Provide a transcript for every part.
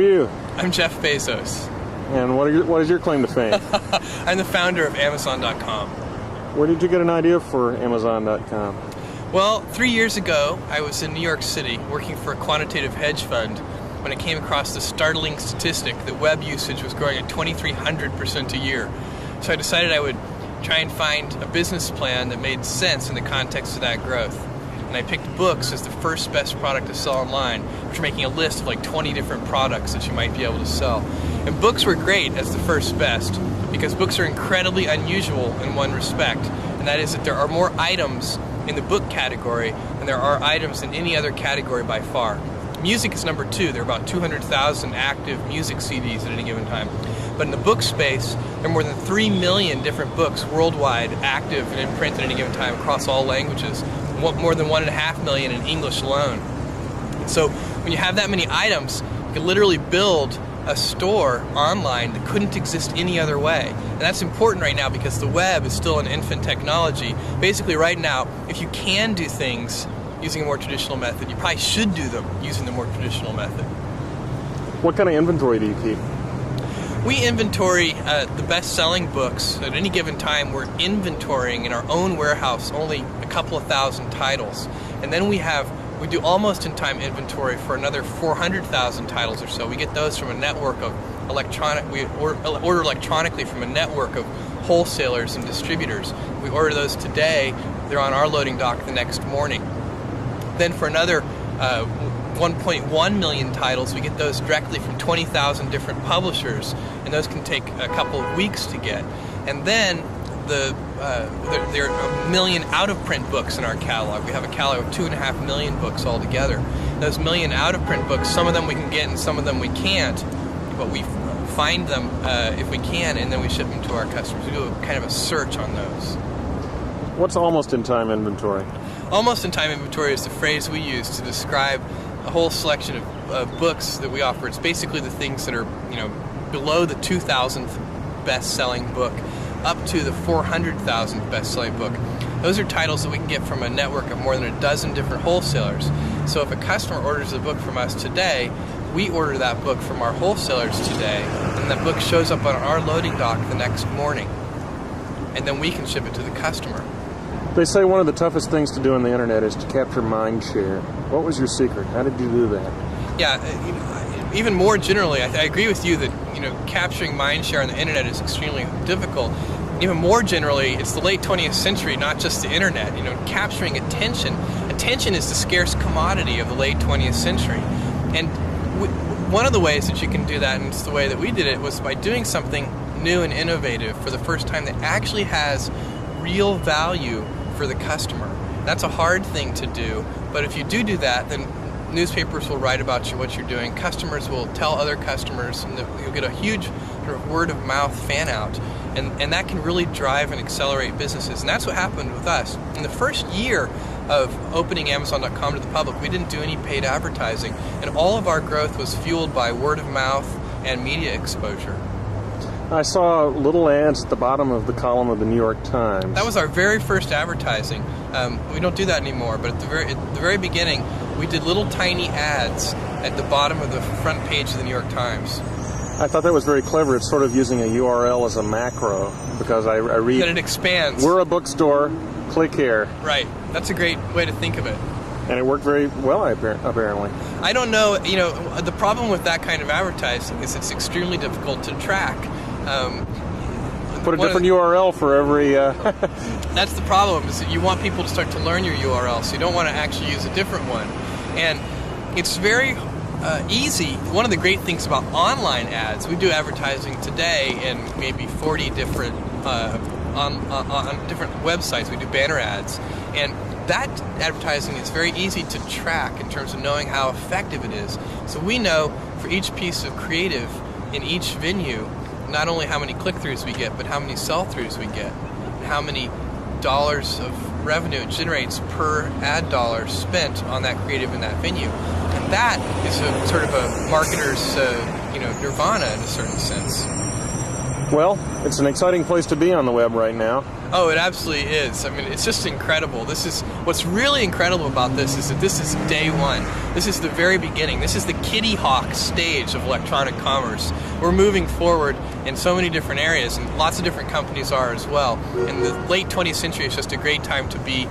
you? I'm Jeff Bezos. And what is your claim to fame? I'm the founder of Amazon.com. Where did you get an idea for Amazon.com? Well, 3 years ago, I was in New York City working for a quantitative hedge fund when I came across the startling statistic that web usage was growing at 2,300% a year. So I decided I would try and find a business plan that made sense in the context of that growth. And I picked books as the first best product to sell online, which are making a list of like 20 different products that you might be able to sell. And books were great as the first best because books are incredibly unusual in one respect, and that is that there are more items in the book category than there are items in any other category by far. Music is number 2. There are about 200,000 active music CDs at any given time. But in the book space, there are more than 3 million different books worldwide active and in print at any given time across all languages, more than 1.5 million in English alone. And so when you have that many items, you can literally build a store online that couldn't exist any other way. And that's important right now because the web is still an infant technology. Basically right now, if you can do things using a more traditional method, you probably should do them using the more traditional method. What kind of inventory do you keep? We inventory the best-selling books. At any given time, we're inventorying in our own warehouse only a couple of thousand titles. And then we do almost in-time inventory for another 400,000 titles or so. We get those from a network of we order electronically from a network of wholesalers and distributors. We order those today. They're on our loading dock the next morning. Then for another 1.1 million titles, we get those directly from 20,000 different publishers, and those can take a couple of weeks to get. And then there are 1 million out-of-print books in our catalog. We have a catalog of 2.5 million books altogether. Those 1 million out-of-print books, some of them we can get and some of them we can't, but we find them if we can, and then we ship them to our customers. We do kind of a search on those. What's almost-in-time inventory? Almost-in-time inventory is the phrase we use to describe a whole selection of books that we offer. It's basically the things that are, below the 2,000th best-selling book up to the 400,000th best-selling book. Those are titles that we can get from a network of more than a dozen different wholesalers. So if a customer orders a book from us today, we order that book from our wholesalers today, and that book shows up on our loading dock the next morning, and then we can ship it to the customer. They say one of the toughest things to do on the internet is to capture mind share. What was your secret? How did you do that? Yeah, even more generally, I agree with you that capturing mind share on the internet is extremely difficult. Even more generally, it's the late 20th century, not just the internet. Capturing attention. Attention is the scarce commodity of the late 20th century. And one of the ways that you can do that, and it's the way that we did it, was by doing something new and innovative for the first time that actually has real value for the customer. That's a hard thing to do, but if you do that, then newspapers will write about what you're doing, customers will tell other customers, and you'll get a huge sort of word-of-mouth fan-out, and that can really drive and accelerate businesses, and that's what happened with us. In the first year of opening Amazon.com to the public, we didn't do any paid advertising, and all of our growth was fueled by word-of-mouth and media exposure. I saw little ads at the bottom of the column of the New York Times. That was our very first advertising. We don't do that anymore, but at the very beginning, we did little tiny ads at the bottom of the front page of the New York Times. I thought that was very clever. It's sort of using a URL as a macro, because I read... That it expands. We're a bookstore, click here. Right. That's a great way to think of it. And it worked very well, apparently. I don't know, the problem with that kind of advertising is it's extremely difficult to track. Put a different URL for every... That's the problem, is that you want people to start to learn your URL, so you don't want to actually use a different one. And it's very easy. One of the great things about online ads, we do advertising today in maybe 40 different, on different websites. We do banner ads. And that advertising is very easy to track in terms of knowing how effective it is. So we know for each piece of creative in each venue, not only how many click-throughs we get, but how many sell-throughs we get, and how many dollars of revenue it generates per ad dollar spent on that creative in that venue. And that is a sort of a marketer's nirvana in a certain sense. Well, it's an exciting place to be on the web right now. Oh, it absolutely is. I mean, it's just incredible. What's really incredible about this is that this is day one. This is the very beginning. This is the Kitty Hawk stage of electronic commerce. We're moving forward in so many different areas, and lots of different companies are as well. And the late 20th century is just a great time to be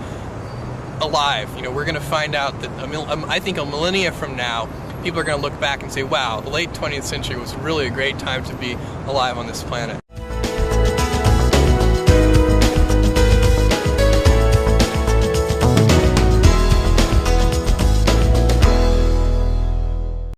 alive. You know, we're going to find out that I think a millennia from now, people are going to look back and say, wow, the late 20th century was really a great time to be alive on this planet.